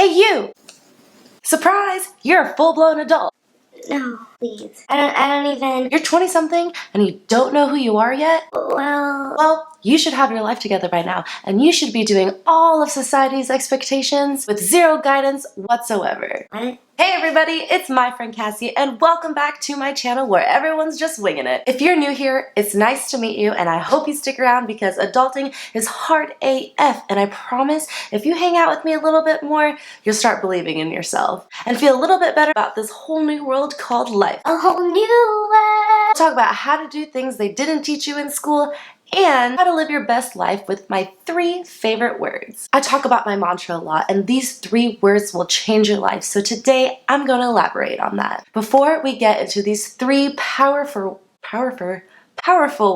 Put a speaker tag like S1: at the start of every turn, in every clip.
S1: Hey you! Surprise! You're a full-blown adult.
S2: No, please. I don't even...
S1: You're 20-something and you don't know who you are yet?
S2: Well,
S1: You should have your life together by now, and you should be doing all of society's expectations with zero guidance whatsoever.
S2: what?
S1: Hey everybody, it's my friend Cassie, and welcome back to my channel where everyone's just winging it. If you're new here, it's nice to meet you, and I hope you stick around because adulting is hard AF, and I promise if you hang out with me a little bit more, you'll start believing in yourself and feel a little bit better about this whole new world called life.
S2: A whole new world!
S1: We'll talk about how to do things they didn't teach you in school and how to live your best life with my 3 favorite words. I talk about my mantra a lot, and these 3 words will change your life, so today I'm going to elaborate on that. Before we get into these 3 powerful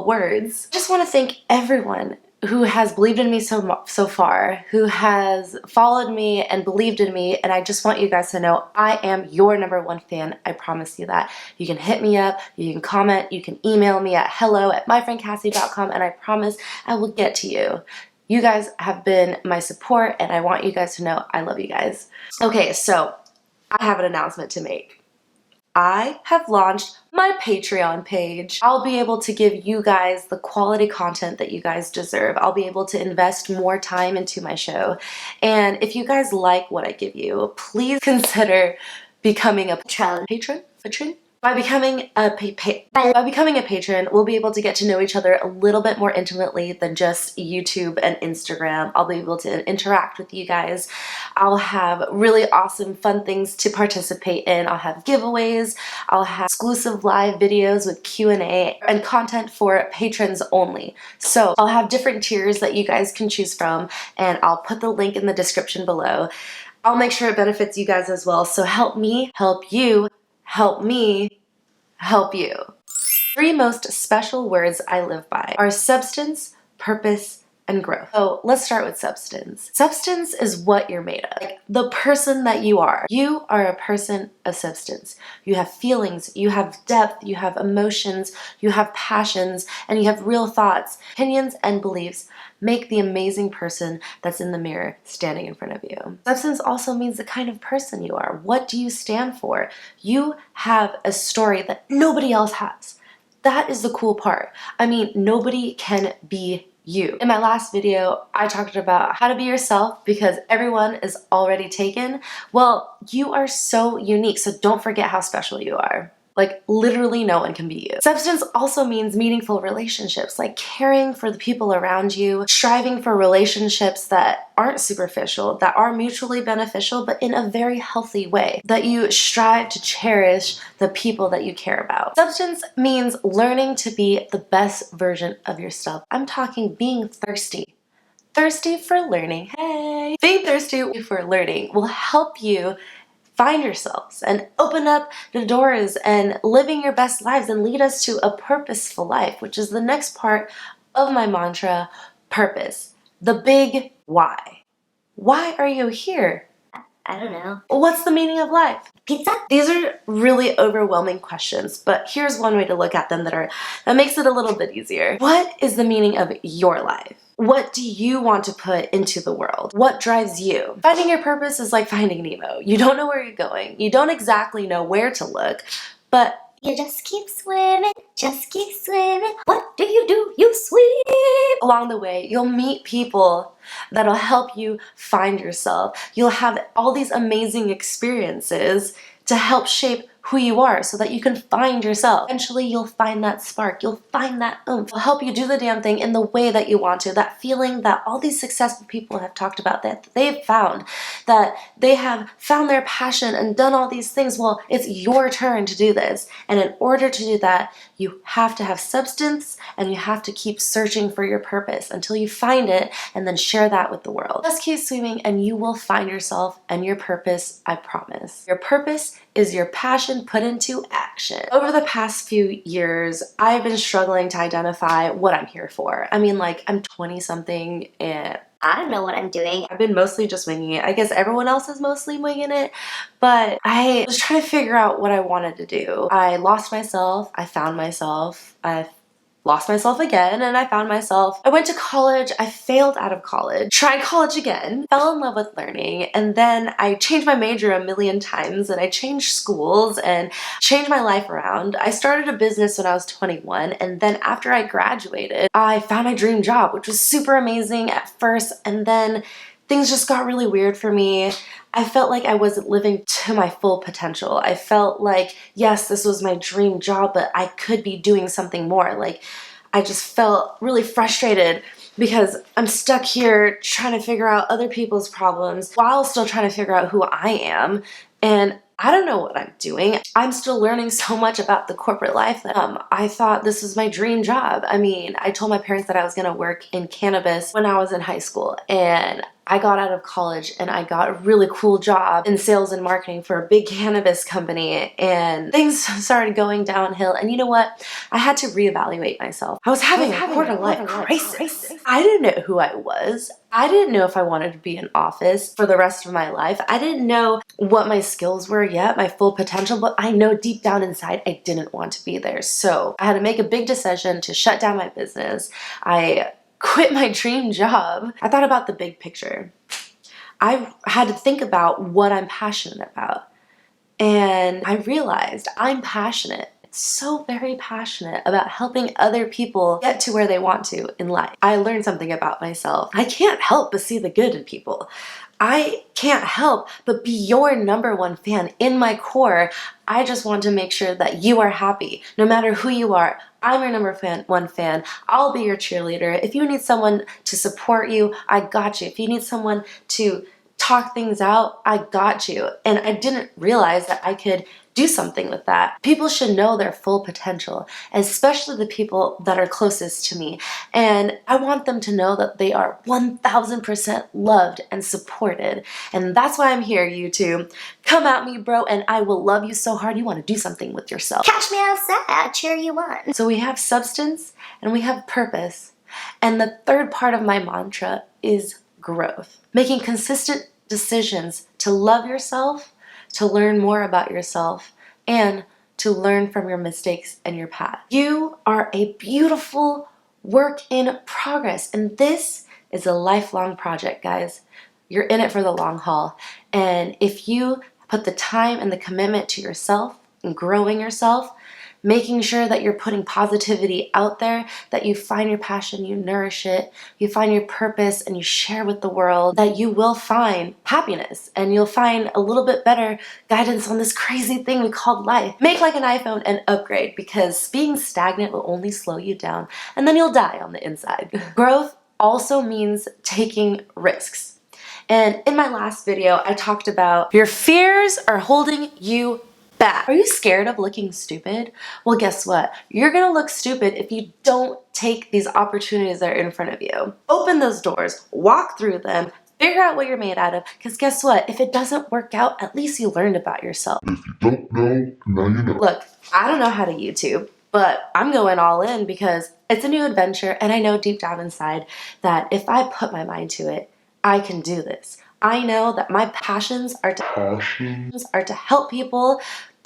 S1: words, I just want to thank everyone who has believed in me so far, who has followed me and believed in me, and I just want you guys to know I am your #1 fan. I promise you that. You can hit me up, you can comment, you can email me at hello@myfriendcassie.com, and I promise I will get to you. You guys have been my support, and I want you guys to know I love you guys. Okay, so I have an announcement to make. I have launched my Patreon page. I'll be able to give you guys the quality content that you guys deserve. I'll be able to invest more time into my show. And if you guys like what I give you, please consider becoming a patron? By becoming a patron, we'll be able to get to know each other a little bit more intimately than just YouTube and Instagram. I'll be able to interact with you guys. I'll have really awesome, fun things to participate in. I'll have giveaways. I'll have exclusive live videos with Q&A and content for patrons only. So I'll have different tiers that you guys can choose from, and I'll put the link in the description below. I'll make sure it benefits you guys as well. So help me, help you, help me, help you. 3 most special words I live by are substance, purpose, and growth. So let's start with substance. Substance is what you're made of, like the person that you are. You are a person of substance. You have feelings, you have depth, you have emotions, you have passions, and you have real thoughts. Opinions and beliefs make the amazing person that's in the mirror standing in front of you. Substance also means the kind of person you are. What do you stand for? You have a story that nobody else has. That is the cool part. I mean, nobody can be you. In my last video, I talked about how to be yourself because everyone is already taken. Well, you are so unique, so don't forget how special you are. Like, literally no one can be you. Substance also means meaningful relationships, like caring for the people around you, striving for relationships that aren't superficial, that are mutually beneficial, but in a very healthy way, that you strive to cherish the people that you care about. Substance means learning to be the best version of yourself. I'm talking being thirsty. Thirsty for learning. Hey! Being thirsty for learning will help you find yourselves and open up the doors and living your best lives and lead us to a purposeful life, which is the next part of my mantra, purpose. The big why. Why are you here?
S2: I don't know.
S1: What's the meaning of life?
S2: Pizza?
S1: These are really overwhelming questions, but here's one way to look at them that makes it a little bit easier. What is the meaning of your life? What do you want to put into the world? What drives you? Finding your purpose is like finding Nemo. You don't know where you're going. You don't exactly know where to look, but
S2: You just keep swimming, just keep swimming. What do? You swim!
S1: along the way, you'll meet people that'll help you find yourself. You'll have all these amazing experiences to help shape who you are so that you can find yourself. Eventually, you'll find that spark. You'll find that oomph. It'll help you do the damn thing in the way that you want to. That feeling that all these successful people have talked about, that they've found, that they have found their passion and done all these things. Well, it's your turn to do this. And in order to do that, you have to have substance and you have to keep searching for your purpose until you find it and then share that with the world. Just keep swimming and you will find yourself and your purpose, I promise. Your purpose is your passion put into action. Over the past few years, I've been struggling to identify what I'm here for. I mean, like, I'm 20-something and
S2: I don't know what I'm doing.
S1: I've been mostly just winging it. I guess everyone else is mostly winging it, but I was trying to figure out what I wanted to do. I lost myself. I found myself. I lost myself again, and I found myself. I went to college, I failed out of college, tried college again, fell in love with learning, and then I changed my major a million times, and I changed schools and changed my life around. I started a business when I was 21, and then after I graduated, I found my dream job, which was super amazing at first, and then things just got really weird for me. I felt like I wasn't living to my full potential. I felt like, yes, this was my dream job, but I could be doing something more. Like, I just felt really frustrated because I'm stuck here trying to figure out other people's problems while still trying to figure out who I am. And I don't know what I'm doing. I'm still learning so much about the corporate life. I thought this was my dream job. I mean, I told my parents that I was gonna work in cannabis when I was in high school, and I got out of college and I got a really cool job in sales and marketing for a big cannabis company, and things started going downhill. And you know what? I had to reevaluate myself. I was having a quarter-life crisis. I didn't know who I was. I didn't know if I wanted to be in office for the rest of my life. I didn't know what my skills were yet, my full potential, but I know deep down inside I didn't want to be there. So I had to make a big decision to shut down my business. I quit my dream job. I thought about the big picture. I had to think about what I'm passionate about. And I realized I'm passionate, so very passionate about helping other people get to where they want to in life. I learned something about myself. I can't help but see the good in people. I can't help but be your number one fan. In my core, I just want to make sure that you are happy, no matter who you are. I'm your number one fan. I'll be your cheerleader. If you need someone to support you, I got you. If you need someone to talk things out, I got you. And I didn't realize that I could do something with that. People should know their full potential, especially the people that are closest to me. And I want them to know that they are 1000% loved and supported. And that's why I'm here, YouTube. Come at me, bro, and I will love you so hard you want to do something with yourself.
S2: Catch me outside, I'll cheer you on.
S1: So we have substance and we have purpose. And the third part of my mantra is growth. Making consistent decisions to love yourself, to learn more about yourself, and to learn from your mistakes and your past. You are a beautiful work in progress, and this is a lifelong project, guys. You're in it for the long haul. And if you put the time and the commitment to yourself and growing yourself, making sure that you're putting positivity out there, that you find your passion, you nourish it, you find your purpose, and you share with the world, that you will find happiness and you'll find a little bit better guidance on this crazy thing we called life. Make like an iPhone and upgrade, because being stagnant will only slow you down and then you'll die on the inside. Growth also means taking risks. And in my last video, I talked about your fears are holding you back. Are you scared of looking stupid? Well, guess what? You're gonna look stupid if you don't take these opportunities that are in front of you. Open those doors, walk through them, figure out what you're made out of, because guess what? If it doesn't work out, at least you learned about yourself.
S3: If you don't know, now you know.
S1: Look, I don't know how to YouTube, but I'm going all in because it's a new adventure, and I know deep down inside that if I put my mind to it, I can do this. I know that my passions are to help people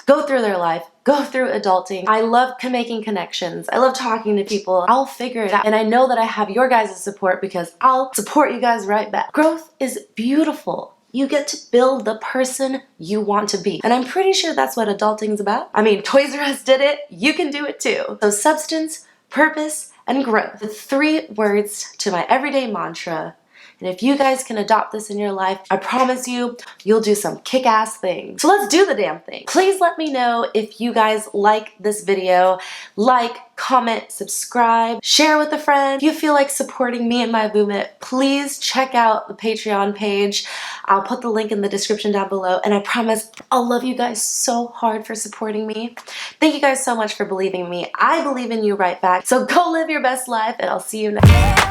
S1: go through their life, go through adulting. I love making connections. I love talking to people. I'll figure it out. And I know that I have your guys' support, because I'll support you guys right back. Growth is beautiful. You get to build the person you want to be. And I'm pretty sure that's what adulting's about. I mean, Toys R Us did it. You can do it too. So substance, purpose, and growth. The 3 words to my everyday mantra. And if you guys can adopt this in your life, I promise you, you'll do some kick-ass things. So let's do the damn thing. Please let me know if you guys like this video. Like, comment, subscribe, share with a friend. If you feel like supporting me and my movement, please check out the Patreon page. I'll put the link in the description down below, and I promise I'll love you guys so hard for supporting me. Thank you guys so much for believing in me. I believe in you right back. So go live your best life, and I'll see you next time.